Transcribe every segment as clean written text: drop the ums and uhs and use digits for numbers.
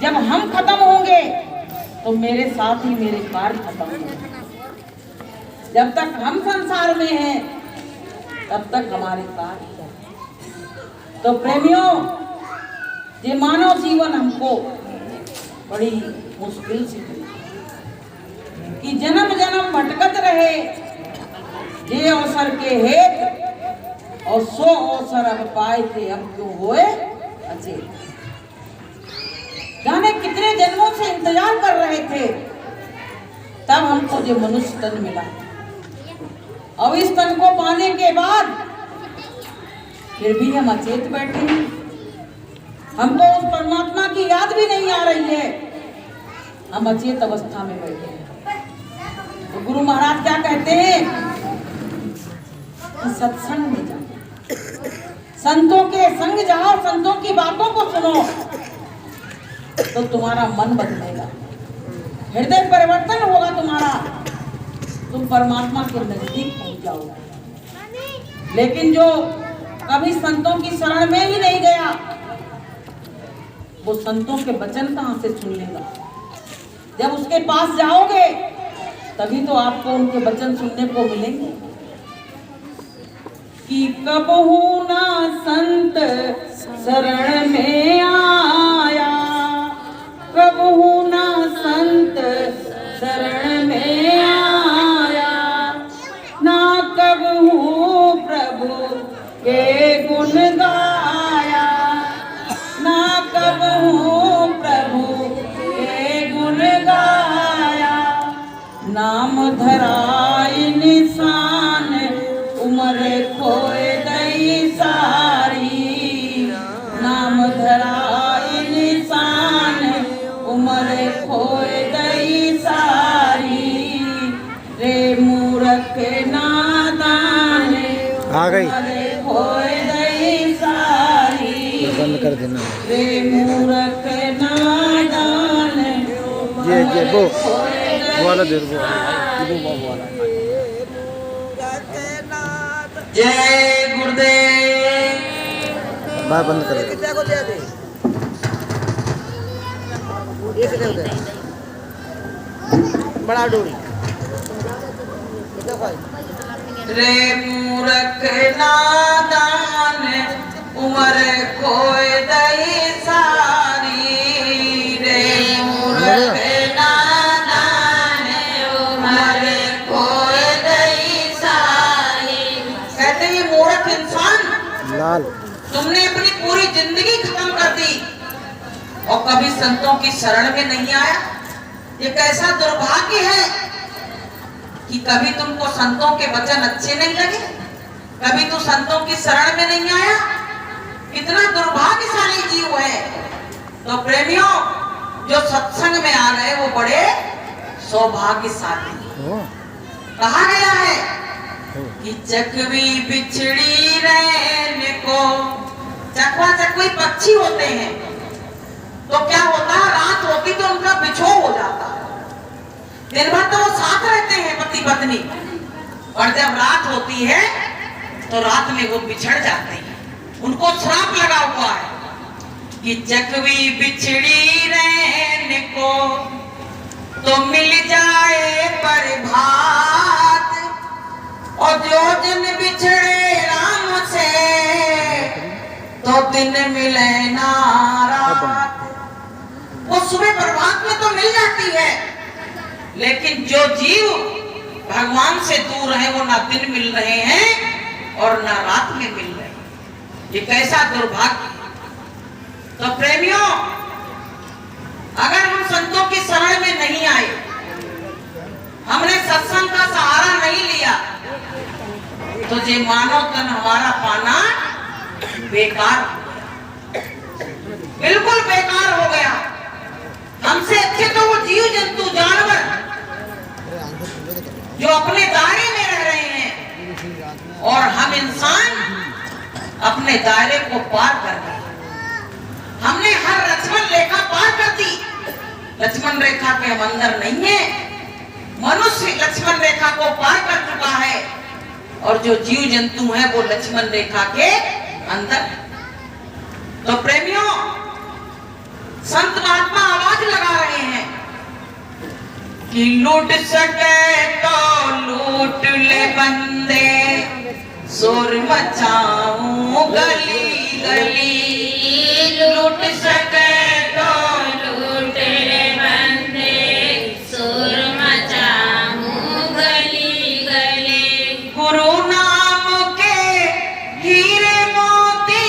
जब हम खत्म होंगे तो मेरे साथ ही मेरे कार्य खत्म होंगे। जब तक हम संसार में हैं तब तक हमारे कार्य। तो प्रेमियों, ये मानव जीवन हमको बड़ी मुश्किल से कि जन्म जन्म भटकत रहे, ये अवसर के हेत और सो अवसर अब पाए थे, हम क्यों होए अचेत। जाने कितने जन्मों से इंतजार कर रहे थे, तब हमको जो मनुष्य तन मिला। अब इस तन को पाने के बाद फिर भी हम अचेत बैठे हैं। हमको उस परमात्मा की याद भी नहीं आ रही है, हम अचेत अवस्था में बैठे हैं। तो गुरु महाराज क्या कहते हैं कि सत्संग में जाओ, संतों के संग जाओ, संतों की बातों को सुनो, तो तुम्हारा मन बदलेगा, हृदय परिवर्तन होगा तुम्हारा, तुम परमात्मा के नजदीक पहुंच जाओगे। लेकिन जो कभी संतों की शरण में ही नहीं गया, वो संतों के वचन कहां से सुन लेगा। जब उसके पास जाओगे तभी तो आपको उनके वचन सुनने को मिलेंगे। कि कबहू ना संत शरण में आया, कबहू ना संत शरण में आया, ना कबहू प्रभु के गुण गाया, ना कबहू प्रभु के गुण गाया। नाम धराई निशान उम्र खोए दई सारी, नाम धराई निशान उम्र खोए दई सारी, रे मूर्ख नादान आ गई खोए दई सारी, बंद कर देना। रे मूर्ख नादान ये वो वाला देर वो वाला। जय गुरुदेव। बाय बंद कर दे। बड़ा डोरी रे मूर्ख नादान उम्र खोए दई सारी, रे मूर्ख नादान उम्र खोए दई सारी। कहते ये मूर्ख इंसान, लाल तुमने अपनी पूरी जिंदगी खत्म कर दी और कभी संतों की शरण में नहीं आया। ये कैसा दुर्भाग्य है कि कभी तुमको संतों के वचन अच्छे नहीं लगे, कभी तू संतों की शरण में नहीं आया। कितना दुर्भाग्यशाली जीव है। तो प्रेमियों, जो सत्संग में आ गए वो बड़े सौभाग्यशाली। कहा गया है कि चकवी बिछड़ी रहने को, चकवा चकवी पक्षी होते हैं, तो क्या होता है, रात होती तो उनका बिछोह हो जाता है। दिन भर तो वो साथ रहते हैं पति पत्नी, और जब रात होती है तो रात में वो बिछड़ जाते हैं। उनको श्राप लगा हुआ है कि चकवी बिछड़ी रहने को तो मिल जाए प्रभात, और जो दिन बिछड़े राम से तो दिन मिले ना रात। वो सुबह प्रभात में तो मिल जाती है, लेकिन जो जीव भगवान से दूर है वो ना दिन मिल रहे हैं और ना रात में मिल रहे हैं। ये कैसा दुर्भाग्य। तो प्रेमियों, अगर हम संतों की शरण में नहीं आए, हमने सत्संग का सहारा नहीं लिया, तो ये मानव तन हमारा पाना बेकार, बिल्कुल बेकार हो गया। हमसे अच्छे तो वो जीव जंतु जानवर जो अपने दायरे में रह रहे हैं, और हम इंसान अपने दायरे को पार कर गए। हमने हर लक्ष्मण रेखा पार कर दी। लक्ष्मण रेखा के हम अंदर नहीं है, मनुष्य लक्ष्मण रेखा को पार कर चुका है, और जो जीव जंतु है वो लक्ष्मण रेखा के अंदर। तो प्रेमियों, संत महात्मा कि लूट सके तो लूट ले बंदे, शोर मचाऊं गली गली। लूट सके तो लूट ले बंदे, शोर मचाऊं गली गली। गुरु नाम के हीरे मोती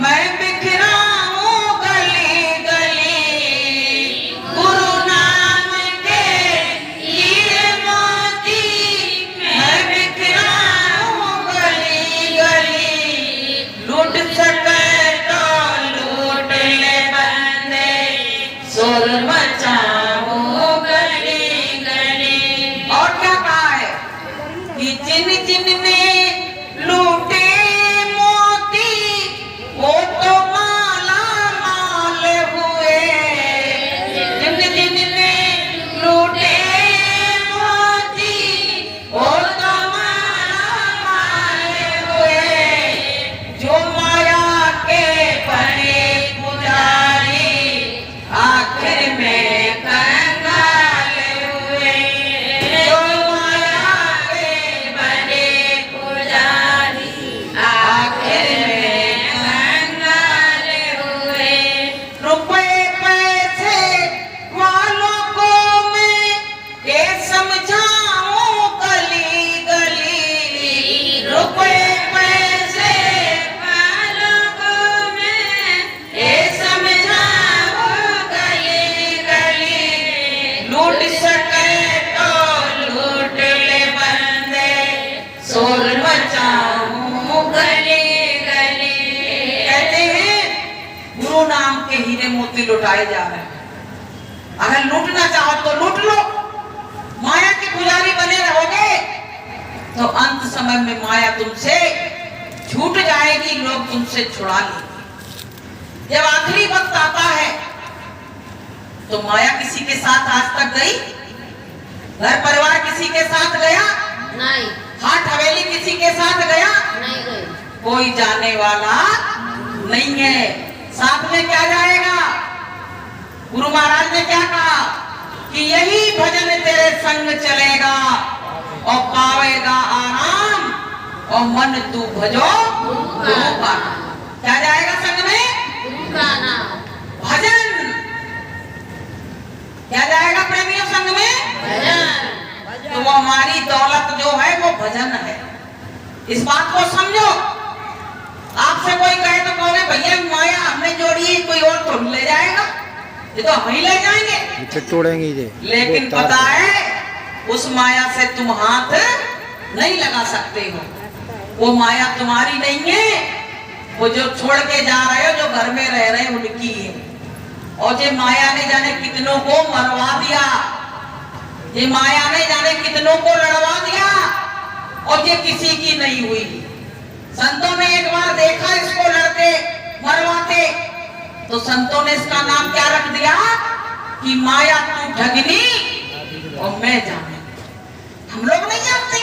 मैं बिखराऊं गली गली। गुरु नाम के हीरे मोती मैं बिखराऊं गली गली। लूट सके तो लूट ले बंदे, शोर मचाऊं गली गली। और क्या कहा है कि जिन जिन ने लूटे मोती वो तो माला माल हुए। जिन जिन ने लूटे मोती वो तो माला माल हुए। जो माया के बने पुजारी आखिर में कंगाल हुए। जो माया के बने पुजारी आखिर में कंगाल हुए। रुपए पैसे वालों को मैं ये समझाऊं गली गली। रुपए पैसे वालों को मैं ये समझाऊं गली गली। लूट सके तो लूट ले बंदे, शोर मचाऊं गली गली। कहते हैं गुरु नाम के हीरे मोती लुटाए जा रहे हैं। अगर लूटना चाहो तो लूट लो, माया के पुजारी बने रहोगे तो अंत समय में माया तुमसे छूट जाएगी, लोग तुमसे छुड़ा लेंगे। जब आखिरी वक्त आता है तो माया किसी के साथ आज तक गई? घर परिवार किसी के साथ गया? नहीं हाथ हवेली किसी के साथ गया? नहीं गई। कोई जाने वाला नहीं है। साथ में क्या जाएगा? गुरु महाराज ने क्या कहा कि यही भजन तेरे संग चलेगा और पावेगा आराम, और मन तू भजो गुरु का। क्या जाएगा संग में? गुरु का नाम भजन। क्या जाएगा प्रेमियों संग में? भजन। तो वो हमारी दौलत जो है वो भजन है। इस बात को समझो। आपसे कोई कहे तो कहोगे भैया माया हमने जोड़ी है, कोई और तो ले जाएगा, ये तो हम ही ले जाएंगे। फिर तोड़ेंगे ये। लेकिन वो तार पता से। है उस माया से तुम हाथ नहीं लगा सकते हो। वो माया तुम्हारी नहीं है, वो जो छोड़ के जा रहे हो, जो घर में रह रहे हैं उनकी है। और ये माया ने जाने कितनों को मरवा दिया, ये माया ने जाने कितनों को लड़वा दिया, और ये किसी की नहीं हुई। संतों ने एक बार देखा इसको लड़ते मरवाते, तो संतों ने इसका नाम क्या रख दिया कि माया तू ठगनी और मैं जाने। हम लोग नहीं जानते,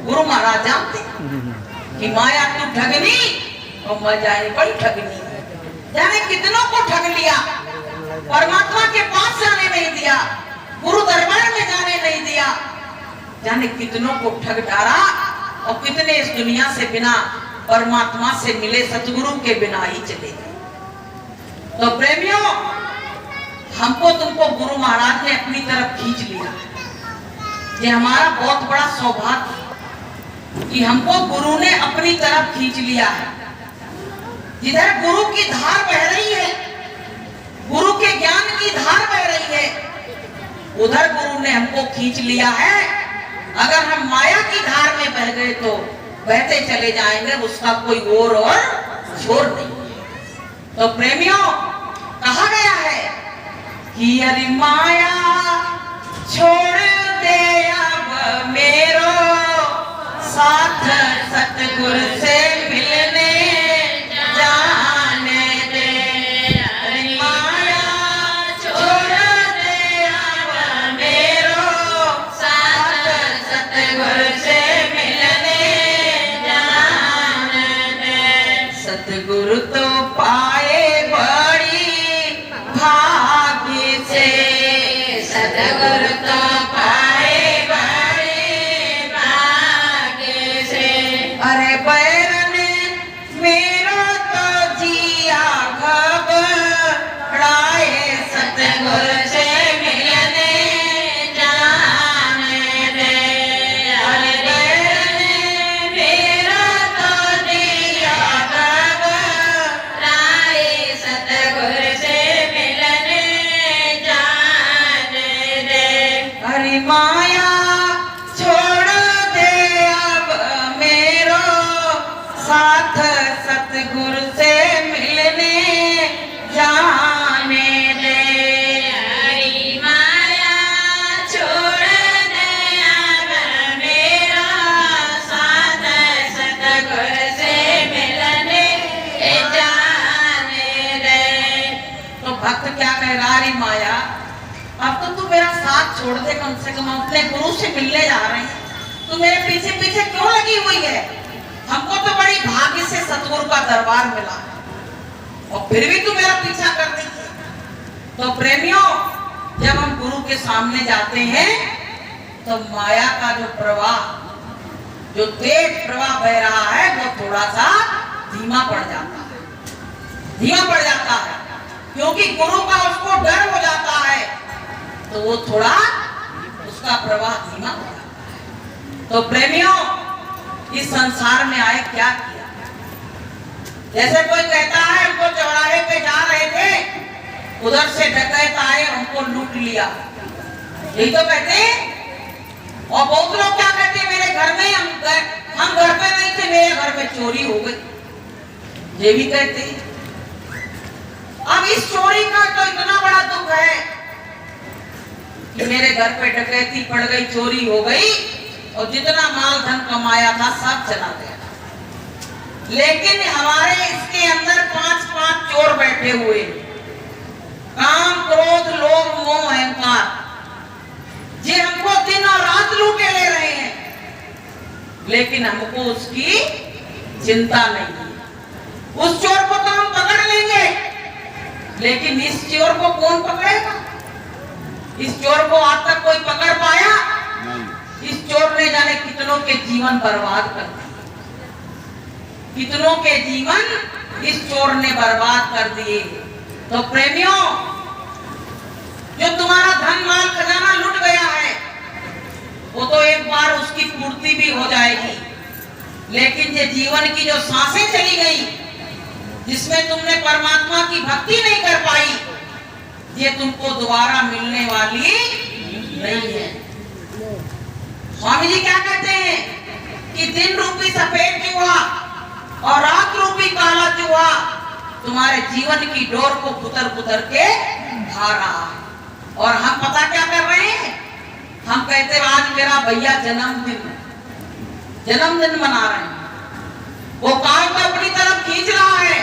गुरु महाराज जानते कि माया तू ठगनी और मैं जाने बड़ी ठगनी। जाने कितनों को ठग लिया, परमात्मा के पास जाने नहीं दिया, गुरु दरबार में जाने नहीं दिया। जाने कितनों को ठग डाला, और कितने इस दुनिया से बिना परमात्मा से मिले सतगुरु के बिना ही चले गए। तो प्रेमियों, हमको तुमको गुरु महाराज ने अपनी तरफ खींच लिया। ये हमारा बहुत बड़ा सौभाग्य कि हमको गुरु ने अपनी तरफ खींच लिया है। जिधर गुरु की धार बह रही है, गुरु के ज्ञान की धार बह रही है, उधर गुरु ने हमको खींच लिया है। अगर हम माया की धार में बह गए तो बहते चले जाएंगे, उसका कोई और छोर नहीं। तो प्रेमियों, कहा गया है कि अरे माया छोड़ दे अब मेरो साथ, सतगुरु से मिलने जाने दे। अरे माया छोड़ दे अब मेरो साथ, सतगुरु से मिलने जाने दे। सतगुरु तो पाए बड़ी भाग्य से, सतगुरु क्या कह रहा, अरे माया अब तो तू मेरा साथ छोड़ दे, कम से कम अपने गुरु से मिलने जा रहे हैं, तू मेरे पीछे पीछे क्यों लगी हुई है? हमको तो बड़ी भाग्य से सतगुरु का दरबार मिला और फिर भी तू मेरा पीछा कर रही है। तो प्रेमियों, जब हम गुरु के सामने जाते हैं तो माया का जो प्रवाह, जो तेज प्रवाह बह रहा है, वो थोड़ा सा धीमा पड़ जाता है, धीमा पड़ जाता है, क्योंकि गुरु का उसको डर हो जाता है, तो वो थोड़ा उसका प्रवाह धीमा हो जाता है। तो प्रेमियों, इस संसार में आए क्या किया? जैसे कोई कहता है हमको चौराहे पे जा रहे थे, उधर से डकैत आए, हमको लूट लिया, यही तो कहते हैं। और बहुत लोग क्या कहते हैं, मेरे घर में हम घर पे नहीं थे, मेरे घर में चोरी हो गई, ये भी कहते हैं। अब इस चोरी का तो इतना बड़ा दुख है कि मेरे घर पे डकैती पड़ गई, चोरी हो गई और जितना माल धन कमाया था सब चला गया। लेकिन हमारे इसके अंदर 5 चोर बैठे हुए, काम क्रोध लोभ मोह अहंकार, ये हमको दिन और रात लूटे ले रहे हैं, लेकिन हमको उसकी चिंता नहीं है। उस चोर को तो हम पकड़ लेंगे, लेकिन इस चोर को कौन पकड़ेगा? इस चोर को आज तक कोई पकड़ पाया? इस चोर ने जाने कितनों के जीवन बर्बाद कर दिए, कितनों के जीवन इस चोर ने बर्बाद कर दिए। तो प्रेमियों, जो तुम्हारा धन माल खजाना लुट गया है, वो तो एक बार उसकी पूर्ति भी हो जाएगी, लेकिन ये जीवन की जो सांसें चली गई, जिसमें तुमने परमात्मा की भक्ति नहीं कर पाई, ये तुमको दोबारा मिलने वाली नहीं है। स्वामी जी क्या कहते हैं कि दिन रूपी सफेद चूहा और रात रूपी काला चूहा तुम्हारे जीवन की डोर को कुतर कुतर के खा रहा है। और हम पता क्या कर रहे हैं, हम कहते हैं आज मेरा भैया जन्मदिन मना रहे हैं, वो काल को अपनी तरफ खींच रहा है,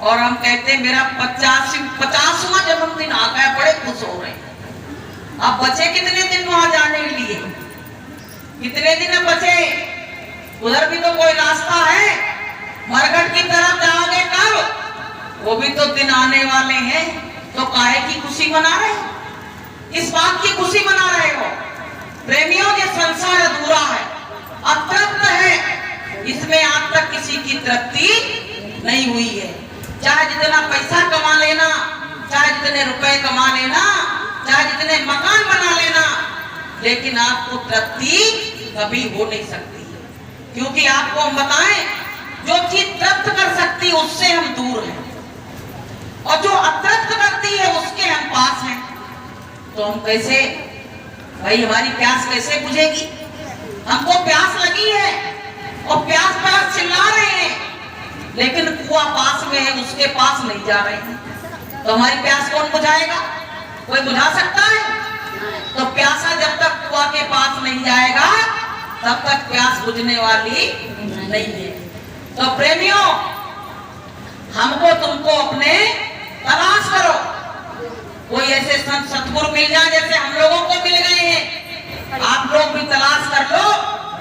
और हम कहते हैं मेरा 50वां जन्मदिन आ गया, बड़े खुश हो रहे हैं। अब बचे कितने दिन वहां जाने के लिए? कितने दिन बचे? उधर भी तो कोई रास्ता है, मरघट की तरफ जाओगे कब? वो भी तो दिन आने वाले हैं। तो काहे की खुशी मना रहे हो? इस बात की खुशी मना रहे हो? प्रेमियों, ये संसार अधूरा है, अतृप्त है, इसमें आज तक किसी की तृप्ति नहीं हुई है। चाहे जितना पैसा कमा लेना, चाहे जितने रुपए कमा लेना, चाहे जितने मकान बना लेना, लेकिन आपको तृप्ति कभी हो नहीं सकती, क्योंकि आपको हम बताएं, जो चीज तृप्त कर सकती है उससे हम दूर हैं, और जो अतृप्त करती है उसके हम पास हैं। तो हम कैसे भाई, हमारी प्यास कैसे बुझेगी? हमको प्यास लगी है और प्यास प्यास चिल्ला रहे हैं, लेकिन कुआं पास में है, उसके पास नहीं जा रहे हैं, तो हमारी प्यास कौन बुझाएगा? कोई बुझा सकता है? तो प्यासा जब तक कुआं के पास नहीं जाएगा, तब तक प्यास बुझने वाली नहीं है। तो प्रेमियों, हमको तुमको अपने तलाश करो, कोई ऐसे संत सतगुरु मिल जाए जैसे हम लोगों को मिल गए हैं। आप लोग भी तलाश कर लो,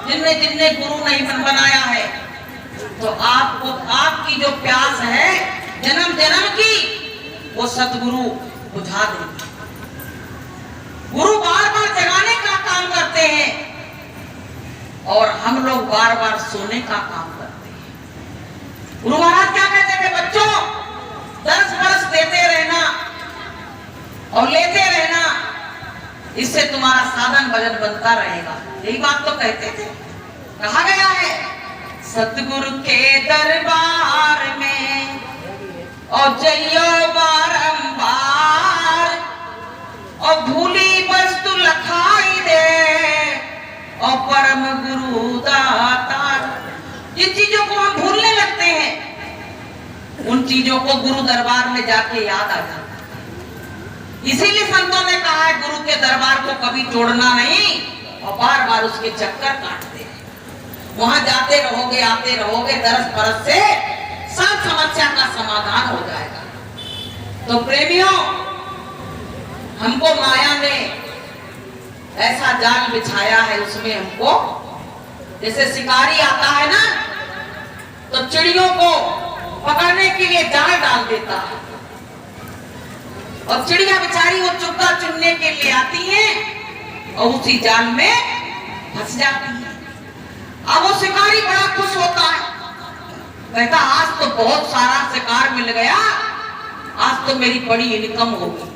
जिनने जिनने गुरु नहीं बनाया है, तो आपको आपकी जो प्यास है जन्म जन्म की, वो सतगुरु बुझा देंगे। गुरु बार बार जगाने का काम करते हैं और हम लोग बार बार सोने का काम करते हैं। गुरु महाराज क्या कहते थे, बच्चों 10 वर्ष देते रहना और लेते रहना, इससे तुम्हारा साधन भजन बनता रहेगा। यही बात तो कहते थे। कहा गया है, सतगुरु के दरबार में और जइयो बारंबार, और भूली वस्तु लखाई दे और परम गुरु दातार। जिन चीजों को हम भूलने लगते हैं, उन चीजों को गुरु दरबार में जाके याद आ जाता है। इसीलिए संतों ने कहा है, गुरु के दरबार को कभी छोड़ना नहीं और बार बार उसके चक्कर काटते हैं। वहां जाते रहोगे, आते रहोगे, दरस परस से सब समस्या का समाधान हो जाएगा। तो प्रेमियों, हमको माया ने ऐसा जाल बिछाया है, उसमें हमको जैसे शिकारी आता है ना, तो चिड़ियों को पकड़ने के लिए जाल डाल देता है, और चिड़िया बेचारी वो चुग्गा चुनने के लिए आती है और उसी जाल में फंस जाती है। अब वो शिकारी बड़ा खुश होता है, कहता आज तो बहुत सारा शिकार मिल गया, आज तो मेरी बड़ी इनकम होगी।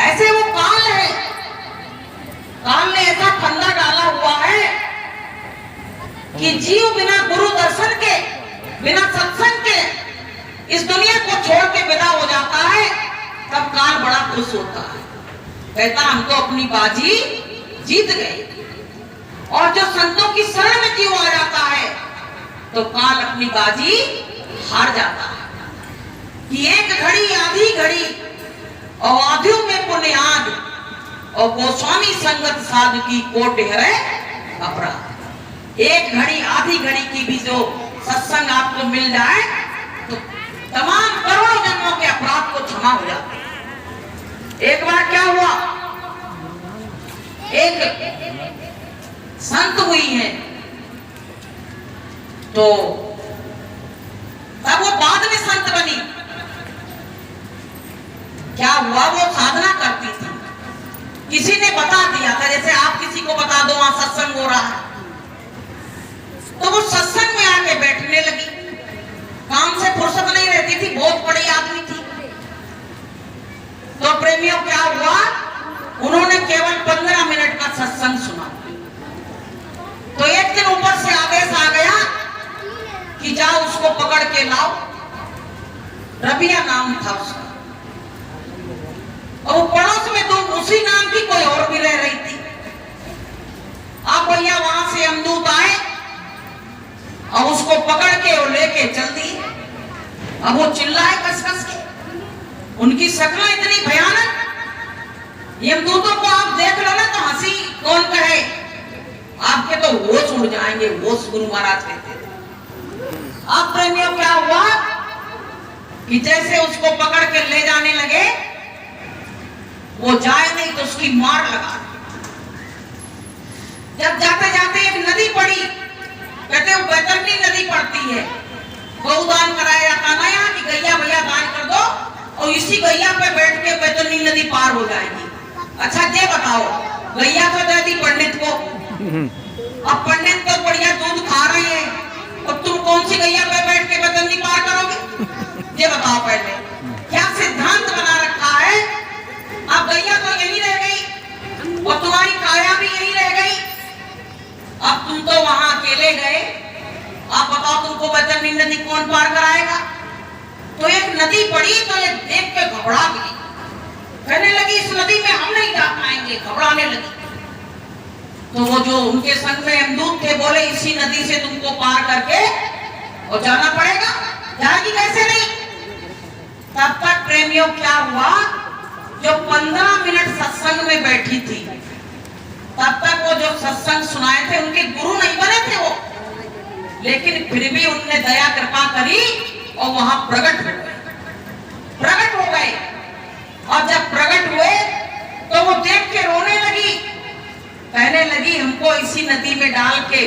ऐसे वो काल है, काल ने ऐसा फंदा डाला हुआ है कि जीव बिना गुरु दर्शन के, बिना सत्संग के इस दुनिया को छोड़ के विदा हो जाता है। तब काल बड़ा खुश होता है, कहता हम तो अपनी बाजी जीत गए। और जो संतों की शरण में जीव आ जाता है तो काल अपनी बाजी हार जाता है कि एक घड़ी आधी घड़ी और आधियों में पुण्याद और गोस्वामी संगत साधु की कोट है अपराध। एक घड़ी आधी घड़ी की भी जो सत्संग आपको मिल जाए तो तमाम करोड़ों जन्मों के अपराध को क्षमा हो जाते हैं। एक बार क्या हुआ, एक संत हुई है, तो तब वो बाद में संत बनी। क्या हुआ, वो साधना करती थी, किसी ने बता दिया था, जैसे आप किसी को बता दो वहां सत्संग हो रहा है, तो वो सत्संग में आके बैठने लगी। काम से फुर्सत नहीं रहती थी, बहुत बड़ी आदमी थी। तो प्रेमियों क्या हुआ, उन्होंने केवल 15 मिनट का सत्संग सुना। तो एक दिन ऊपर से आदेश आ गया कि जाओ उसको पकड़ के लाओ। रबिया नाम था उसका, और वो पड़ोस में तो उसी नाम की कोई और भी रह रही थी। अब भैया वहां से यमदूत आए और उसको पकड़ के और लेके चल दिए। अब वो चिल्लाए कस कस के, उनकी शक्ल इतनी भयानक, यमदूतों को आप देख लो ना तो हंसी कौन कहे, आपके तो होश उड़ जाएंगे, होश गुरु महाराज कहते थे। अब प्रेमियों क्या हुआ कि जैसे उसको पकड़ के ले जाने लगे, वो जाए नहीं तो उसकी मार लगा। जब जाते जाते एक नदी पड़ी, कहते वो बैतरनी नदी पड़ती है, गौदान कराया जाता ना यहाँ की गैया भैया दान कर दो और इसी गैया पे बैठ के बैतरनी नदी पार हो जाएगी। अच्छा ये बताओ, गैया तो दे दी पंडित को, अब पंडित तो बढ़िया दूध खा रहे हैं और तुम कौन सी गैया पे बैठ के बैतरनी पार करोगे? ये बताओ पहले, क्या सिद्धांत बना रखा है? अब गैया तो यही रह गई और तुम्हारी काया भी यही रह गई। अब तुम तो वहां अकेले गए, आप बताओ तुमको बैतरनी नदी कौन पार कराएगा? तो एक नदी पड़ी तो ये देख के घबरा गई, कहने लगी इस नदी में हम नहीं जा पाएंगे, घबराने लगी। तो वो जो उनके संग में यमदूत थे बोले इसी नदी से तुमको पार करके और जाना पड़ेगा, जाएगी कैसे नहीं? तब तक प्रेमियों क्या हुआ, जो 15 मिनट सत्संग में बैठी थी, तब तक वो जो सत्संग सुनाए थे उनके गुरु नहीं बने थे वो, लेकिन फिर भी उनने दया कृपा करी और वहां प्रकट हो गए। और जब प्रकट हुए तो वो देख के रोने लगी, कहने लगी हमको इसी नदी में डाल के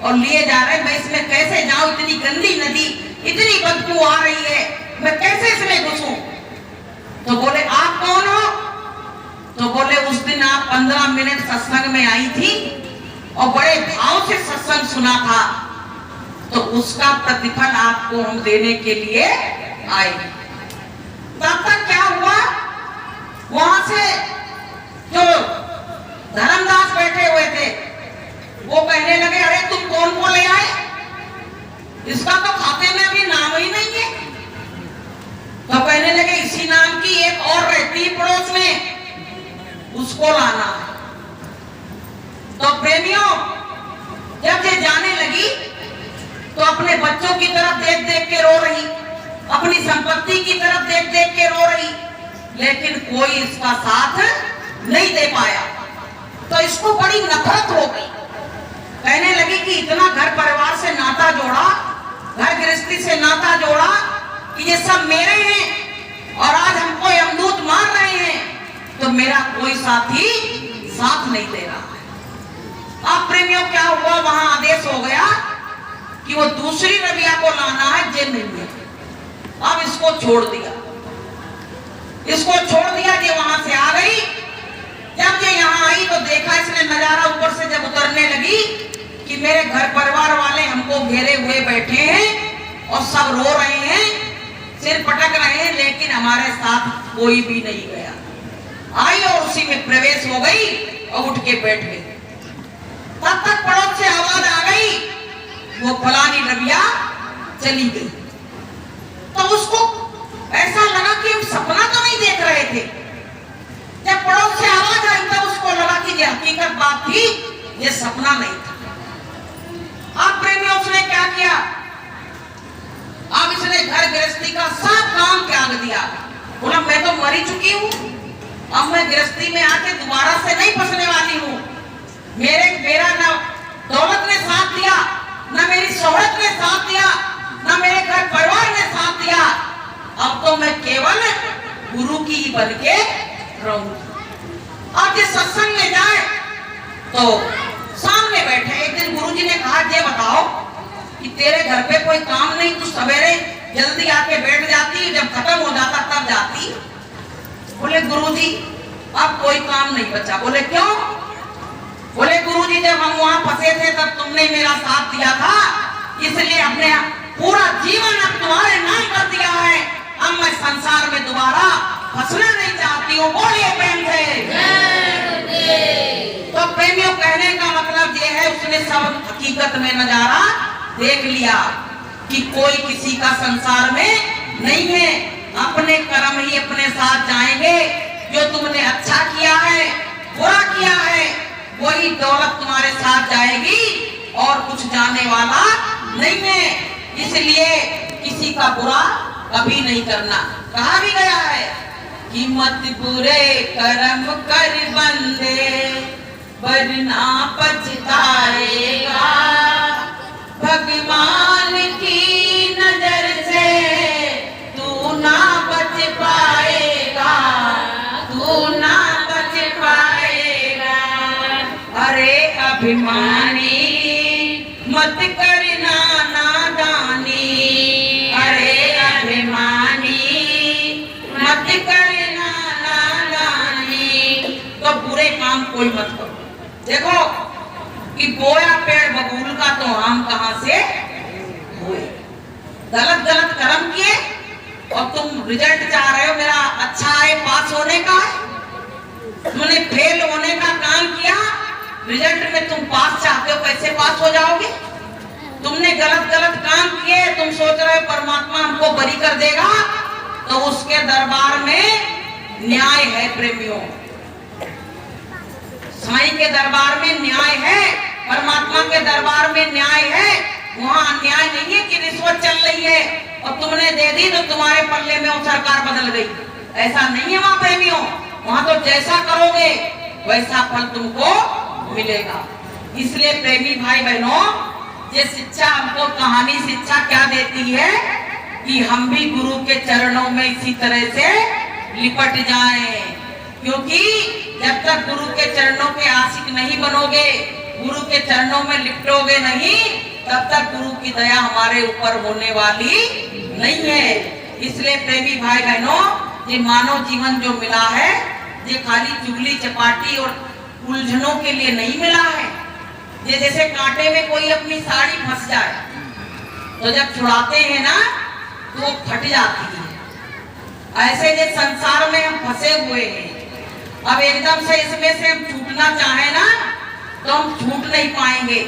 और लिए जा रहे, मैं इसमें कैसे जाऊं, इतनी गंदी नदी, इतनी बदबू आ रही है, मैं कैसे इसमें घुसूं? तो बोले आप कौन हो? तो बोले उस दिन आप 15 मिनट सत्संग में आई थी और बड़े भाव से सत्संग सुना था, तो उसका प्रतिफल आपको हम देने के लिए आए। तब तक क्या हुआ, वहां से जो धर्मदास बैठे हुए थे वो कहने लगे अरे तुम कौन को ले आए, इसका तो खाते में अभी नाम ही नहीं है। तो कहने लगे इसी नाम की एक और रहती पड़ोस में, उसको लाना है। तो प्रेमियों जब ये जाने लगी तो अपने बच्चों की तरफ देख देख के रो रही, अपनी संपत्ति की तरफ देख देख के रो रही, लेकिन कोई इसका साथ नहीं दे पाया। तो इसको बड़ी नफरत हो गई, कहने लगी कि इतना घर परिवार से नाता जोड़ा, घर गृहस्थी से नाता जोड़ा कि ये सब मेरे हैं और आज हमको यमदूत मार रहे हैं, तो मेरा कोई साथी साथ नहीं दे रहा है। अब प्रेमियों क्या हुआ, वहां आदेश हो गया कि वो दूसरी रबिया को लाना है जेल में। अब इसको छोड़ दिया, इसको छोड़ दिया। ये वहां से आ गई। जब ये यहाँ आई तो देखा इसने नजारा, ऊपर से जब उतरने लगी कि मेरे घर परिवार वाले हमको घेरे हुए बैठे हैं और सब रो रहे हैं, सिर पटक रहे हैं, लेकिन हमारे साथ कोई भी नहीं गया। आई और उसी में प्रवेश हो गई और उठ के बैठ गई। तब तक पड़ोस से आवाज आ गई, वो फलानी रबिया चली गई। तो उसको ऐसा लगा कि हम सपना तो नहीं देख रहे थे। जब पड़ोस से आवाज आई तब उसको लगा कि ये हकीकत बात थी, ये सपना नहीं था। अब प्रेमियों उसने क्या किया, अब इसने घर गृहस्थी का सब काम त्याग दिया। बोला मैं तो मरी चुकी हूँ, अब मैं गृहस्थी में आके दोबारा से नहीं फंसने वाली हूँ। मेरा न दौलत ने साथ दिया, न मेरी शोहरत ने साथ दिया, न मेरे घर परिवार ने साथ दिया। अब तो मैं केवल गुरु की ही बन के रहूंगी। अब जिस सत्संग में जाए तो सामने बैठे, एक दिन गुरुजी ने कहा ये बताओ कि तेरे घर पे कोई काम नहीं, तू सवेरे जल्दी आके बैठ जाती, जब खत्म हो जाता तब जाती। बोले गुरुजी अब कोई काम नहीं बचा। बोले क्यों? बोले गुरुजी जब हम वहां फंसे थे तब तुमने मेरा साथ दिया था, इसलिए अपने पूरा जीवन अब तुम्हारे नाम कर दिया है। अब मैं संसार में दोबारा फंसना नहीं चाहती हूँ। बोलिए प्रेम से। तो प्रेमियों कहने का मतलब ये है, उसने सब हकीकत में नजारा देख लिया कि कोई किसी का संसार में नहीं है, अपने कर्म ही अपने साथ जाएंगे। जो तुमने अच्छा किया है, बुरा किया है, वही दौलत तुम्हारे साथ जाएगी और कुछ जाने वाला नहीं है। इसलिए किसी का बुरा कभी नहीं करना। कहा भी गया है कि मत बुरे कर्म कर बंदे, वरना पछताएगा। भगवान की नजर से तू ना बच पाएगा, तू ना बच पाएगा। अरे अभिमानी मत करना नादानी, अरे अभिमानी मत करना नादानी। तो बुरे काम कोई मत करो। देखो कि बोया पेड़ बबूल का तो आम कहां से हुए। गलत गलत कर्म किए और तुम रिजल्ट चाह रहे हो मेरा अच्छा है, पास होने का है। तुमने फेल होने का काम किया, रिजल्ट में तुम पास चाहते हो, कैसे पास हो जाओगे? तुमने गलत गलत काम किए, तुम सोच रहे हो परमात्मा हमको बरी कर देगा, तो उसके दरबार में न्याय है प्रेमियों। साईं के दरबार में न्याय है, परमात्मा के दरबार में न्याय है। वहाँ अन्याय नहीं है कि रिश्वत चल रही है और तुमने दे दी तो तुम्हारे पल्ले में वो सरकार बदल गई। ऐसा नहीं है वहाँ प्रेमियों। वहाँ तो जैसा करोगे वैसा फल तुमको मिलेगा। इसलिए प्रेमी भाई बहनों, ये शिक्षा हमको कहानी शिक्षा क्या देती है कि हम भी गुरु के चरणों में इसी तरह से लिपट जाएं। क्योंकि जब तक गुरु के चरणों के आशिक नहीं बनोगे, गुरु के चरणों में लिपटोगे नहीं, तब तक गुरु की दया हमारे ऊपर होने वाली नहीं है। इसलिए प्रेमी भाई बहनों, ये मानव जीवन जो मिला है, ये खाली चुगली चपाटी और उलझनों के लिए नहीं मिला है। ये जैसे कांटे में कोई अपनी साड़ी फंस जाए तो जब छुड़ाते हैं ना तो वो फट जाती है। ऐसे जो संसार में हम फंसे हुए हैं, अब एकदम से इसमें से हम छूटना चाहे ना तो हम छूट नहीं पाएंगे।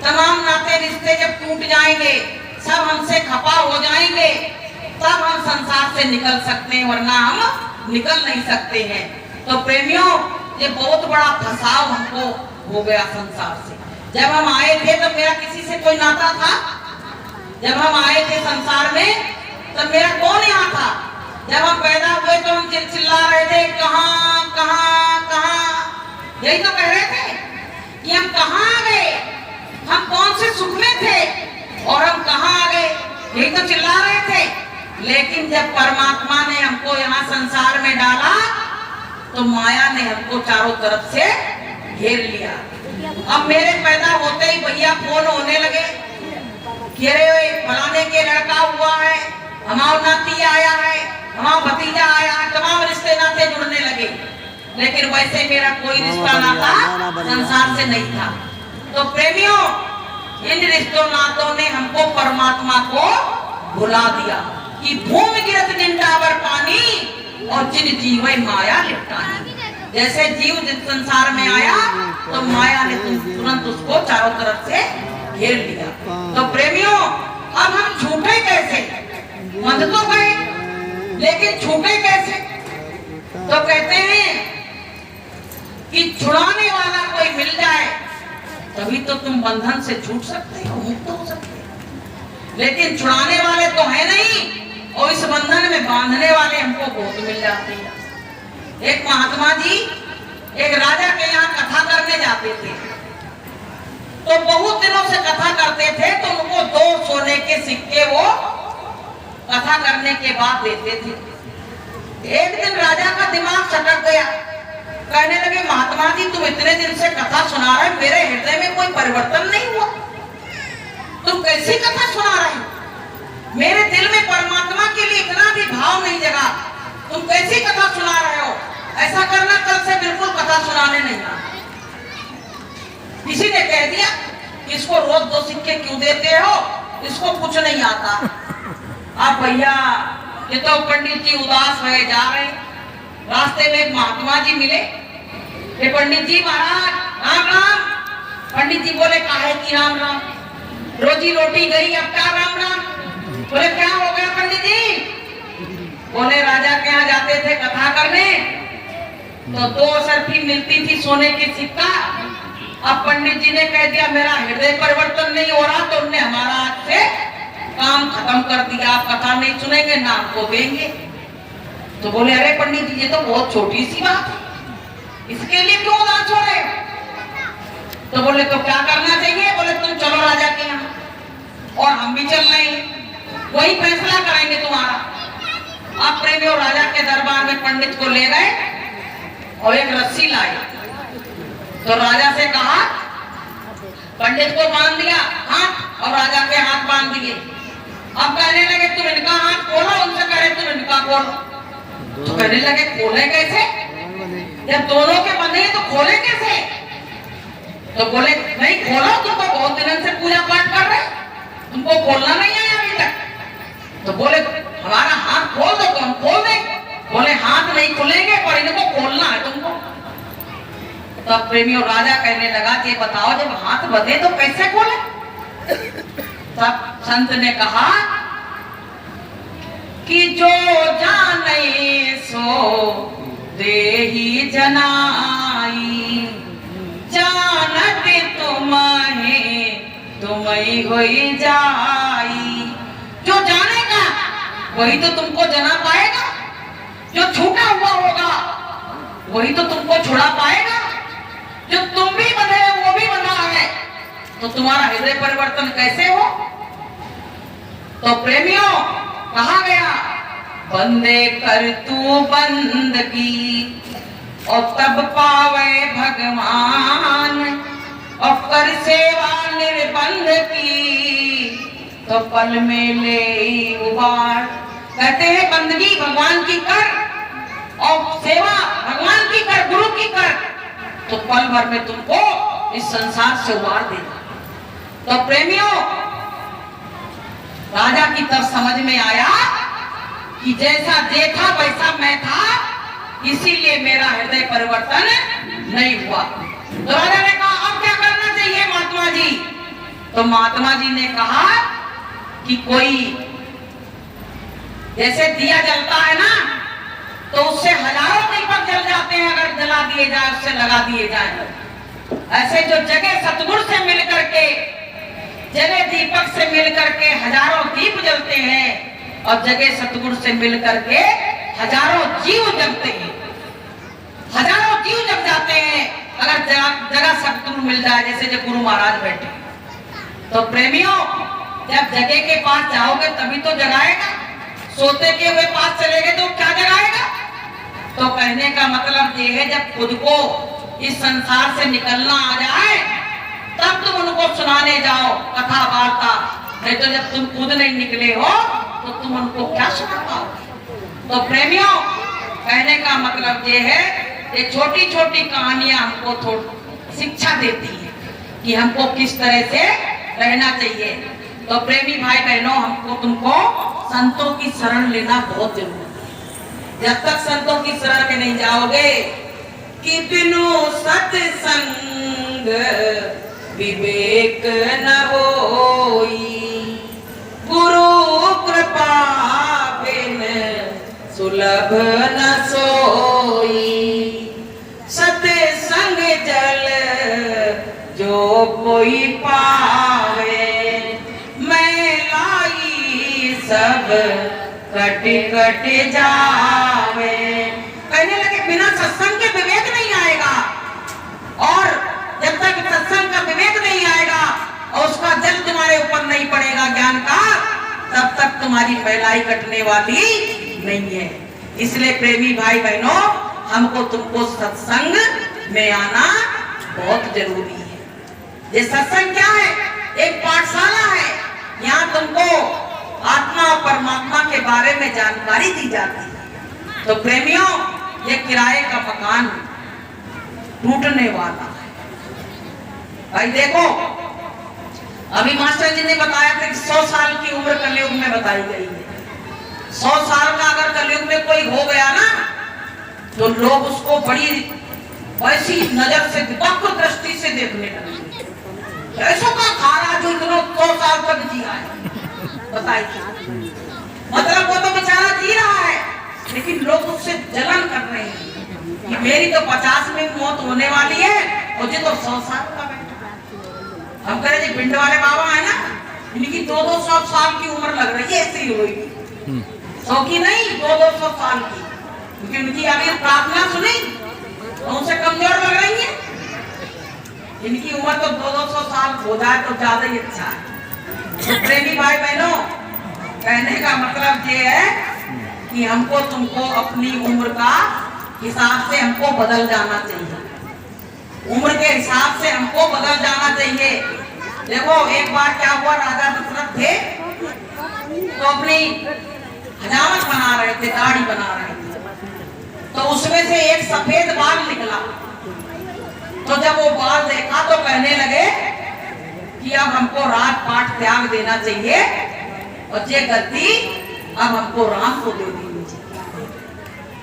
तमाम नाते रिश्ते जब टूट जाएंगे, सब हमसे खपा हो जाएंगे, तब हम संसार से निकल सकते हैं, वरना हम निकल नहीं सकते हैं। तो प्रेमियों, ये बहुत बड़ा फंसाव हमको हो गया संसार से। जब हम आए थे तो मेरा किसी से कोई नाता था? जब हम आए थे संसार में तब मेरा कौन यहाँ था? जब हम पैदा हुए तो हम चिल्ला रहे थे कहाँ कहाँ कहाँ, यही तो कह रहे थे कि हम कहाँ आ गए, हम कौन से सुख में थे और हम कहाँ आ गए, यही तो चिल्ला रहे थे। लेकिन जब परमात्मा ने हमको यहाँ संसार में डाला तो माया ने हमको चारों तरफ से घेर लिया। अब मेरे पैदा होते ही भैया फोन होने लगे कि अरे फलाने के लड़का हुआ है, हमारा नाती आया है, हमारा भतीजा आया है, तमाम रिश्ते नाते जुड़ने लगे। लेकिन वैसे मेरा कोई रिश्ता नाता संसार से नहीं था। तो प्रेमियों, इन रिश्तों नातों ने हमको परमात्मा को भुला दिया कि भूमि गिरत जिन डाबर पानी और जिन जीवे माया लिपटानी। जैसे जीव जिस संसार में आया तो माया ने तुरंत उसको चारों तरफ से घेर लिया। तो प्रेमियों, अब हम छूटे कैसे? बंध तो गए, लेकिन छूटे कैसे? तो कहते हैं कि छुड़ाने वाला कोई मिल जाए तभी तो तुम बंधन से छूट सकते हो, मुक्त हो सकते हो। लेकिन छुड़ाने वाले तो है नहीं और इस बंधन में बांधने वाले हमको बहुत मिल जाते हैं। एक महात्मा जी एक राजा के यहाँ कथा करने जाते थे, तो बहुत दिनों से कथा करते थे, तो उनको 2 सोने के सिक्के वो कथा करने के बाद देते थे। एक दिन राजा का दिमाग सटक गया, कहने लगे महात्मा जी तुम इतने दिन से कथा सुना रहे, मेरे हृदय में कोई परिवर्तन नहीं हुआ, तुम कैसी कथा सुना रहे हो? मेरे दिल में परमात्मा के लिए इतना भी भाव नहीं जगा, तुम कैसी कथा सुना रहे हो? ऐसा करना, कल से बिल्कुल कथा सुनाने नहीं आना। किसी ने कह दिया इसको रोज 2 सिक्के क्यों देते हो, इसको कुछ नहीं आता। अब भैया ये तो पंडित जी उदास हुए जा रहे, रास्ते में एक महात्मा जी मिले। ये पंडित जी महाराज राम राम। पंडित जी बोले काहे की राम राम, रोजी रोटी गई, अब क्या राम राम? बोले क्या हो गया पंडित जी? बोले राजा के यहाँ जाते थे कथा करने तो 2 सरफी मिलती थी सोने की सिक्का। अब पंडित जी ने कह दिया मेरा हृदय परिवर्तन नहीं हो रहा, तो उन्होंने हमारा आज से काम खत्म कर दिया, आप कथा नहीं सुनेंगे ना आपको देंगे। तो बोले अरे पंडित जी ये तो बहुत छोटी सी बात है, इसके लिए क्यों उदास हो रहे? तो बोले तो क्या करना चाहिए? बोले तुम चलो राजा के यहाँ और हम भी चल रहे हैं, वही फैसला करेंगे तुम्हारा। आप प्रेमियों राजा के दरबार में पंडित को ले गए और एक रस्सी लाए, तो राजा से कहा, पंडित को बांध दिया हाथ और राजा के हाथ बांध दिए। अब कहने लगे तुम इनका हाथ खोलो, उनसे कहे तुम इनका खोलो। तो कहने लगे खोले कैसे, जब दोनों के बंधे तो खोले कैसे? तो बोले नहीं खोलो, तुम तो बहुत दिनों से पूजा पाठ कर रहे, तुमको खोलना नहीं आया अभी तक। तो बोले हमारा हाथ खोल दो तो हम खोल दें। बोले हाथ नहीं खुलेंगे पर इनको खोलना है तुमको। तब प्रेमियों राजा कहने लगा कि बताओ जब हाथ बंधे तो कैसे खोले? तब संत ने कहा कि जो जाने सो देहि जनाई, जानत तुम्हें तुम्ही होई जाई। जो जानेगा वही तो तुमको जना पाएगा, जो छूटा हुआ होगा वही तो तुमको छुड़ा पाएगा। जो तुम भी बंधे हो वो भी बंधा है, तो तुम्हारा हृदय परिवर्तन कैसे हो? तो प्रेमियों कहा गया बंदे कर तू बंदगी और तब पावे भगवान, और कर सेवा निर्बंध की तो पल में ले उबार। कहते हैं बंदगी भगवान की कर और सेवा भगवान की कर, गुरु की कर, तो पल भर में तुमको इस संसार से उबार देगा। तो प्रेमियों राजा की तब समझ में आया कि जैसा देखा वैसा मैं था, इसीलिए मेरा हृदय परिवर्तन नहीं हुआ। तो राजा ने कहा अब क्या करना चाहिए महात्मा जी? तो महात्मा जी ने कहा कि कोई जैसे दिया जलता है ना, तो उससे हजारों दीपक जल जाते हैं अगर जला दिए जाए, उससे लगा दिए जाए। ऐसे जो जगह सतगुरु से मिलकर के, जगह दीपक से मिलकर के हजारों दीप जलते हैं और जगह सतगुरु से मिलकर के हजारों जीव जगते हैं। हजारों जीव जग जाते हैं अगर जगह सतगुरु मिल जाए, जैसे जब गुरु महाराज बैठे। तो प्रेमियों जब जगह के पास जाओगे तभी तो जगाएगा। सोते के हुए पास चले गए तो क्या जगाएगा? तो कहने का मतलब ये है जब खुद को इस संसार से निकलना आ जाए तब तुम उनको सुनाने जाओ कथा वार्ता, नहीं तो जब तुम खुद नहीं निकले हो तो तुम उनको क्या सुना पाओगे? तो प्रेमियों, कहने का मतलब ये है ये छोटी छोटी कहानियां हमको थोड़ी शिक्षा देती है कि हमको किस तरह से रहना चाहिए। तो प्रेमी भाई बहनों, हमको तुमको संतों की शरण लेना बहुत जरूरी है। जब तक संतों की शरण में नहीं जाओगे कि बिनु सत्संग विवेक न होई, गुरु कृपा बिन सुलभ न सोई, सत्संग जल जो कोई पावे, मैं लाई सब कट कट जावे। कहने लगे बिना सत्संग के विवेक नहीं आएगा, और जब तक सत्संग का विवेक नहीं आएगा और उसका जल तुम्हारे ऊपर नहीं पड़ेगा ज्ञान का, तब तक तुम्हारी पहलाई कटने वाली नहीं है। इसलिए प्रेमी भाई बहनों, हमको तुमको सत्संग में आना बहुत जरूरी है। ये सत्संग क्या है? एक पाठशाला है। यहाँ तुमको आत्मा और परमात्मा के बारे में जानकारी दी जाती है। तो प्रेमियों, ये किराए का मकान टूटने वाला है। भाई देखो, अभी मास्टर जी ने बताया था कि 100 साल की उम्र कलयुग में बताई गई है। 100 साल का अगर कलयुग में कोई हो गया ना, तो लोग उसको बड़ी ऐसी नजर से, वक्र दृष्टि से देखने लगे। ऐसा का खाना जो इतना 100 साल तक जिया है, बताइए। मतलब वो तो बेचारा जी रहा है, लेकिन लोग उससे जलन कर रहे हैं कि मेरी तो 50 में मौत होने वाली है और ये तो 100 साल का बैठा है। हम कह रहे जी पिंड वाले बाबा है ना, इनकी 200 साल की उम्र लग रही है, ऐसे ही होगी। 100 की नहीं, 200 साल की, क्योंकि उनकी अभी प्रार्थना सुनी तो उनसे कमजोर लग रही है। इनकी उम्र तो 200 साल हो जाए तो ज्यादा ही अच्छा है। तो प्रेमी भाई बहनों, कहने का मतलब ये है कि हमको तुमको अपनी उम्र का हिसाब से हमको बदल जाना चाहिए। उम्र के हिसाब से हमको बदल जाना चाहिए। देखो एक बार क्या हुआ, राजा दशरथ थे तो अपनी हजामत बना रहे थे, दाढ़ी बना रहे थे, तो उसमें से एक सफेद बाल निकला। तो जब वो बाल देखा तो कहने लगे कि अब हमको राजपाट त्याग देना चाहिए और ये गद्दी अब हमको राम को दे देनी चाहिए।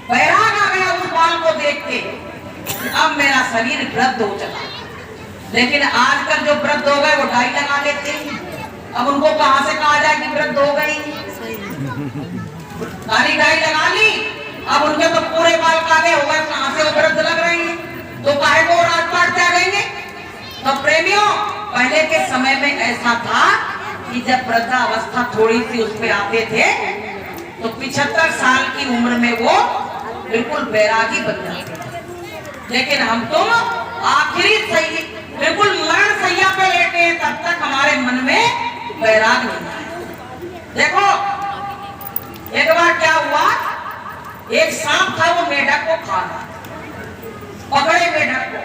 बैराग आ गया उस बाल को देख के, अब मेरा शरीर वृद्ध हो चला। लेकिन आजकल जो वृद्ध हो गए वो डाई लगा लेते हैं। अब उनको कहां से कहा जाए कि वृद्ध हो गई? सारी डाई लगा ली, अब उनके तो पूरे बाल काले हो गए, कहां से वो वृद्ध लग रहे हैं? तो काहे को राजपाट त्यागेंगे? तो प्रेमियों, पहले के समय में ऐसा था कि जब वृद्धावस्था थोड़ी सी उसमें आते थे तो 75 साल की उम्र में वो बिल्कुल बैरागी बन जाते थे। लेकिन हम तो आखिरी सही बिल्कुल मरण सैया पे लेटे हैं, तब तक हमारे मन में बैराग नहीं आया। देखो एक बार क्या हुआ, एक सांप था, वो मेढक को खा रहा, पकड़े मेढक को।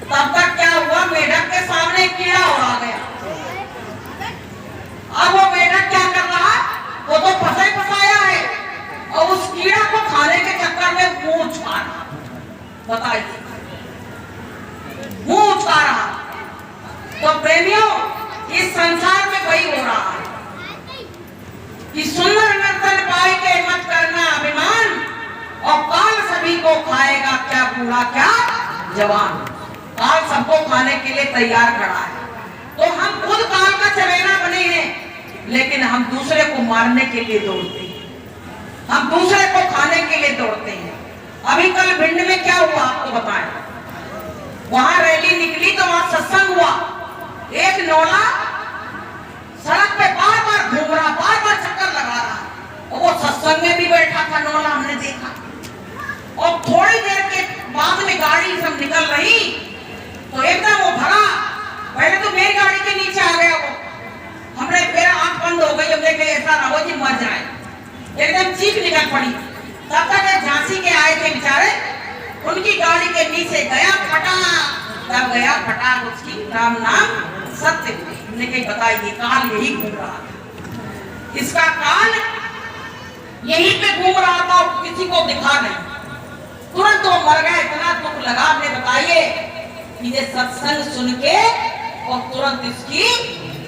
तब तक क्या हुआ, मेढक के सामने एक कीड़ा उड़ा गया। अब वो मेढक क्या कर रहा, वो तो फंसाया है और उस कीड़ा को खाने के चक्कर में मुंह उछका रहा। बताइए, मुंह उछका रहा। तो प्रेमियों, इस संसार में वही हो रहा है कि सुंदर नर्तन पाए के मत करना अभिमान, और काल सभी को खाएगा, क्या बूढ़ा क्या जवान। काल सबको खाने के लिए तैयार खड़ा है। तो हम खुद काल का चवेरा बने हैं, लेकिन हम दूसरे को मारने के लिए दौड़ते हैं, हम दूसरे को खाने के लिए दौड़ते हैं। अभी कल भिंड में क्या हुआ आपको बताएं, वहां रैली निकली तो वहां सत्संग हुआ। एक नौला सड़क पे बार बार घूम रहा, बार बार चक्कर लगा रहा, और वो सत्संग में भी बैठा था नौला, हमने देखा। और थोड़ी देर के बाद में गाड़ी सब निकल रही तो एकदम वो भगा, पहले तो मेरी गाड़ी के नीचे आ गया वो। हमने फिर आंख बंद हो गई, हमने कहा ऐसा ना हो जी मर जाए। एकदम चीख निकल पड़ी। तब तक झांसी के आए थे बेचारे, उनकी गाड़ी के नीचे गया फटाक। जब गया फटाक, उसकी राम नाम सत्य ने कही बताइए काल यही घूम रहा था, इसका काल यहीं पे घूम रहा था और किसी को दिखा नहीं। तुरंत वो मर गया, इतना दुख लगा। आपने बताइए कि ये सत्संग सुन के और तुरंत इसकी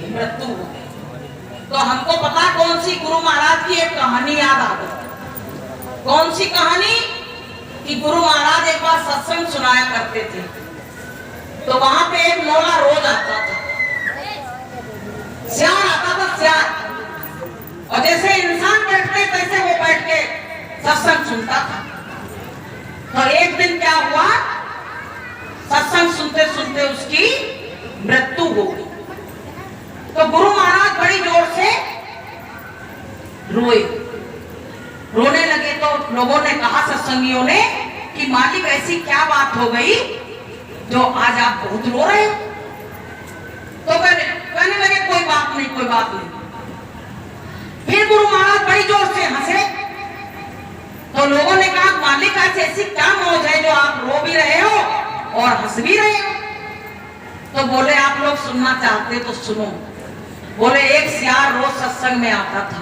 मृत्यु हो गई। तो हमको पता कौन सी गुरु महाराज की एक कहानी याद आ गई। कौन सी कहानी? कि गुरु महाराज एक बार सत्संग सुनाया करते थे, तो वहां पे एक मौला रोज आता था, श्याम आता था, श्याम। और जैसे इंसान बैठते तैसे वो बैठ के सत्संग सुनता था। तो एक दिन क्या हुआ, सत्संग सुनते सुनते उसकी मृत्यु हो गई। तो गुरु महाराज बड़ी जोर से रोए, रोने लगे। तो लोगों ने कहा, सत्संगियों ने, कि मालिक ऐसी क्या बात हो गई जो आज आप बहुत रो रहे हो? तो कहने लगे कोई बात नहीं, कोई बात नहीं। फिर गुरु महाराज बड़ी जोर से हंसे। तो लोगों ने कहा, मालिक आज ऐसी क्या मौज है जो आप रो भी रहे हो और हंस भी रहे हो? तो बोले आप लोग सुनना चाहते तो सुनो। बोले एक सियार रोज सत्संग में आता था,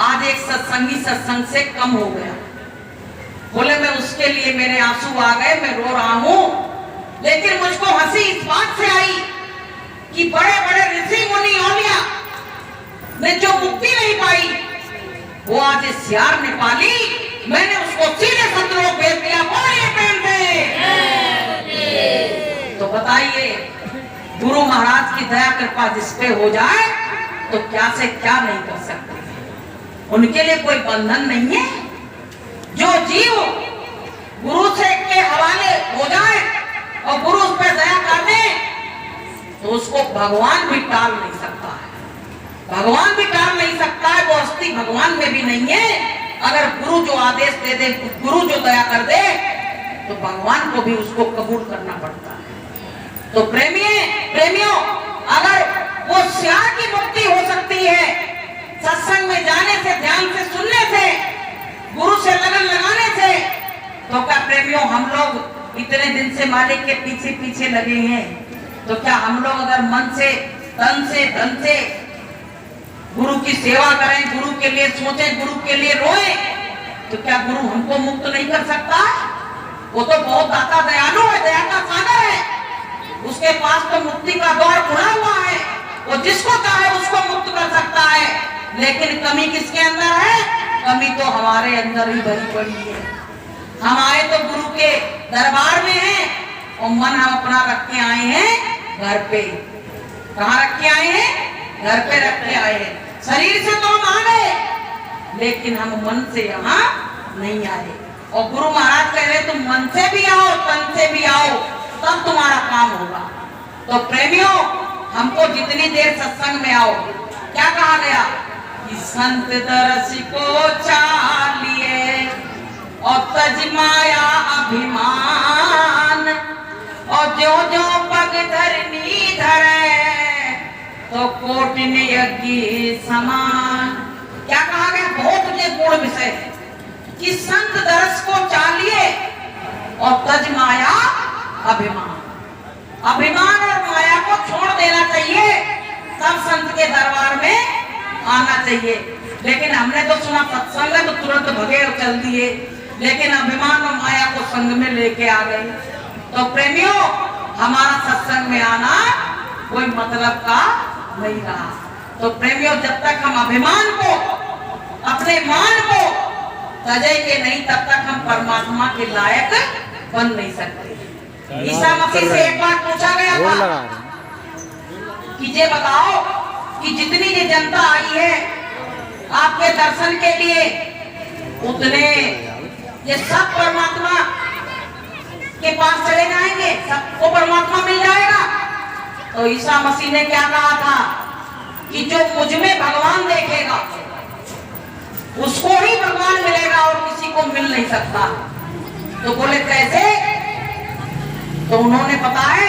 आज एक सत्संगी सत्संग से कम हो गया। बोले मैं उसके लिए मेरे आंसू आ गए, मैं रो रहा हूं। लेकिन मुझको हंसी इस बात से आई कि बड़े बड़े ऋषि मुनि औलिया ने जो मुक्ति नहीं पाई वो आज इस सियार ने पाली। मैंने उसको सीधे सतलोक भेज दिया। बोलिए प्रेम से। तो बताइए, गुरु महाराज की दया कृपा जिस पे हो जाए तो क्या से क्या नहीं कर सकते। उनके लिए कोई बंधन नहीं है। जो जीव गुरु से के हवाले हो जाए और गुरु उस पर दया कर दे तो उसको भगवान भी टाल नहीं सकता है। भगवान भी टाल नहीं सकता है। वो अस्थि भगवान में भी नहीं है। अगर गुरु जो आदेश दे दे, गुरु जो दया कर दे, तो भगवान को भी उसको कबूल करना पड़ता है। तो प्रेमियों, अगर वो सियार की मुक्ति हो सकती है सत्संग में जाने से, ध्यान से सुनने से, गुरु से लगन लगाने से, तो क्या प्रेमियों हम लोग इतने दिन से मालिक के पीछे पीछे लगे हैं, तो क्या हम लोग अगर मन से, तन से, धन से गुरु की सेवा करें, गुरु के लिए सोचें, गुरु के लिए रोएं, तो क्या गुरु हमको मुक्त नहीं कर सकता? वो तो बहुत दाता दयालु है, दया का सागर है। उसके पास तो मुक्ति का द्वार खुला हुआ है। वो जिसको चाहे उसको मुक्त कर सकता है। लेकिन कमी किसके अंदर है? कमी तो हमारे अंदर ही भरी पड़ी है। हम आए तो गुरु के दरबार में हैं और मन हम अपना रख के आए हैं घर पे। कहाँ रख के आए हैं? घर पे रख के आए हैं। शरीर से तो हम आ गए, लेकिन हम मन से यहाँ नहीं आए। और गुरु महाराज कह रहे तुम मन से भी आओ, तन से भी आओ, तब तुम्हारा काम होगा। तो प्रेमियों, हमको जितनी देर सत्संग में आओ, क्या कहा गया कि संत दरस को चालिए और तजमाया अभिमान, और जो जो पग धरनी धरे तो कोटिन यज्ञ समान। क्या कहा गया? बहुत गुण विषय है कि संत दरस को चालिए और तजमाया अभिमान। अभिमान और माया को छोड़ देना चाहिए, तब संत के दरबार में आना चाहिए। लेकिन हमने तो सुना सत्संग है तो तुरंत भगे और चल दिए, लेकिन अभिमान और माया को संग में लेके आ गए। तो प्रेमियों, हमारा सत्संग में आना कोई मतलब का नहीं रहा। तो प्रेमियों, जब तक हम अभिमान को, अपने मान को तजेंगे नहीं, तब तक हम परमात्मा के लायक बन नहीं सकते। ईसा मसीह से एक बार पूछा गया था कि ये बताओ कि जितनी ये जनता आई है आपके दर्शन के लिए, उतने ये सब परमात्मा के पास चले जाएंगे, सबको परमात्मा मिल जाएगा? तो ईसा मसीह ने क्या कहा था कि जो मुझ में भगवान देखेगा उसको ही भगवान मिलेगा और किसी को मिल नहीं सकता। तो बोले कैसे? तो उन्होंने पता है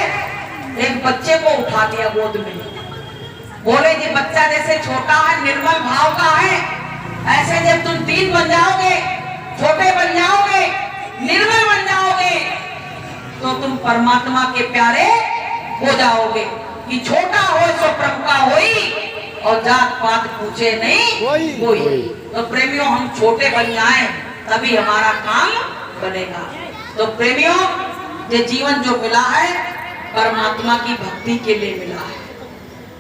एक बच्चे को उठा लिया गोद में। बोले ये बच्चा जैसे छोटा है, निर्मल भाव का है, ऐसे जब तुम दीन बन जाओगे, छोटे बन जाओगे, निर्मल बन जाओगे, तो तुम परमात्मा के प्यारे हो जाओगे। कि छोटा हो सो प्रभु का होई, और जात पात पूछे नहीं कोई। तो प्रेमियों, हम छोटे बन जाएं तभी हमारा काम बनेगा। तो प्रेमियों, ये जीवन जो मिला है परमात्मा की भक्ति के लिए मिला है।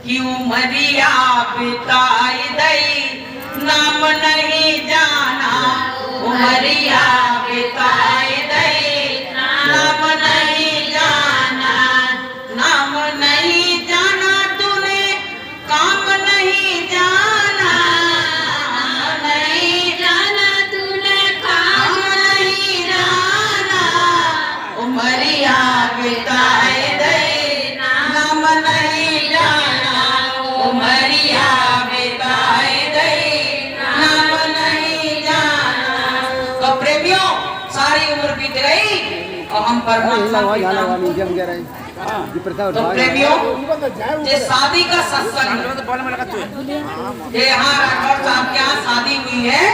कि उमरिया बिताई दई नाम नहीं जाना, उमरिया बिताई दई नाम नहीं जाना, नाम नहीं जाना तूने काम नहीं जाना, नहीं जाना तूने काम नहीं जाना, उमरिया बिताई दई नाम नहीं जाना, उमरिया बिताई दई नाम नहीं जाना। तो प्रेमियों, सारी उम्र बीत गई और हम परमात्मा के नाम। तो प्रेमियों, ये शादी का सत्संग, ये यहाँ राठौर साहब के यहाँ शादी हुई है,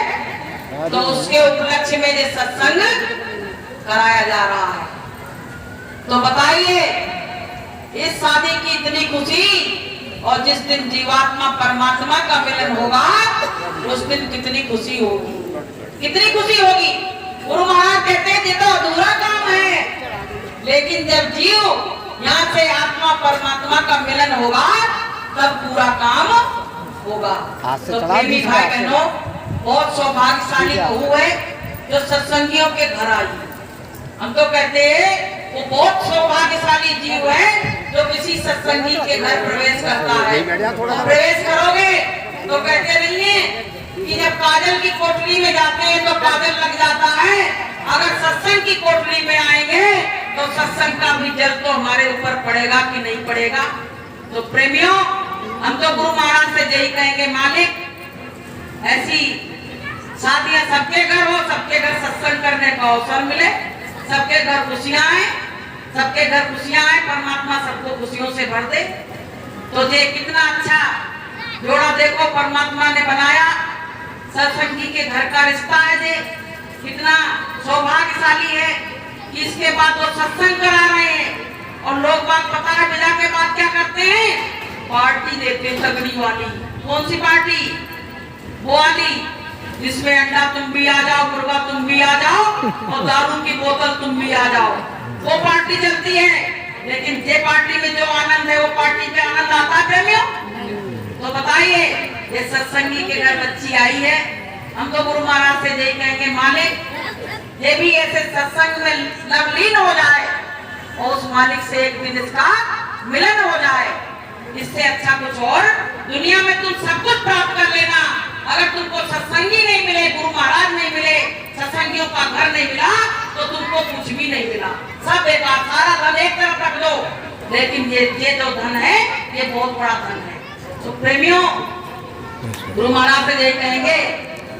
तो उसके उपलक्ष्य में ये सत्संग कराया जा रहा है। तो बताइए, इस शादी की इतनी खुशी, और जिस दिन जीवात्मा परमात्मा का मिलन होगा उस दिन कितनी खुशी होगी, कितनी खुशी होगी। गुरु महाराज कहते हैं ये तो अधूरा काम है, लेकिन जब जीव यहाँ से आत्मा परमात्मा का मिलन होगा तब पूरा काम होगा। तो प्रेमी भाई बहनों, बहुत सौभाग्यशाली बहू है जो सत्संगियों के घर आई। हम तो कहते हैं वो बहुत सौभाग्यशाली जीव है जो किसी सत्संगी के घर प्रवेश करता है। प्रवेश करोगे तो कहते नहीं है कि जब काजल की कोठरी में जाते हैं तो काजल लग जाता है, अगर सत्संग की कोठरी में आएंगे तो सत्संग का भी जल तो हमारे ऊपर पड़ेगा कि नहीं पड़ेगा। तो प्रेमियों, हम तो गुरु महाराज से यही कहेंगे, मालिक ऐसी शादियां सबके घर हो, सबके घर सत्संग करने का अवसर मिले, सबके घर खुशियां आए, सबके घर खुशियां आए, परमात्मा सबको खुशियों से भर दे। तो ये कितना अच्छा जोड़ा देखो परमात्मा ने बनाया, सत्संगी के घर का रिश्ता है। ये कितना सौभाग्यशाली है कि इसके बाद वो सत्संग करा रहे हैं। और लोग बात पता है विदा के बाद क्या करते हैं, पार्टी देते हैं तगड़ी वाली। कौन सी पार्टी? वो वाली जिसमें अंडा तुम भी आ जाओ, मुर्गा तुम भी आ जाओ, और दारू की बोतल तुम भी आ जाओ, वो पार्टी चलती है। लेकिन ये पार्टी में जो आनंद है वो पार्टी पे आनंद आता है प्रेमियों। तो बताइए, ये सत्संगी के घर बच्ची आई है, हम तो गुरु महाराज से यही कहेंगे, मालिक ये भी ऐसे सत्संग में लवलीन हो जाए और उस मालिक से एक दिन इसका मिलन हो जाए। इससे अच्छा कुछ और दुनिया में तुम सब कुछ प्राप्त कर लेना, अगर तुमको सत्संगी नहीं मिले, गुरु महाराज नहीं मिले, सत्संगियों का घर नहीं मिला, तो तुमको कुछ भी नहीं मिला, सब बेकार, सारा धन एक तरफ रख लो। लेकिन ये जो धन है ये बहुत बड़ा धन है। तो प्रेमियों, गुरु महाराज से यही कहेंगे,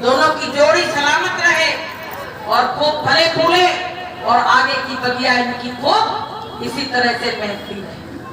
दोनों की जोड़ी सलामत रहे और खूब फले फूले, और आगे की बगिया इनकी खूब इसी तरह से महकती है।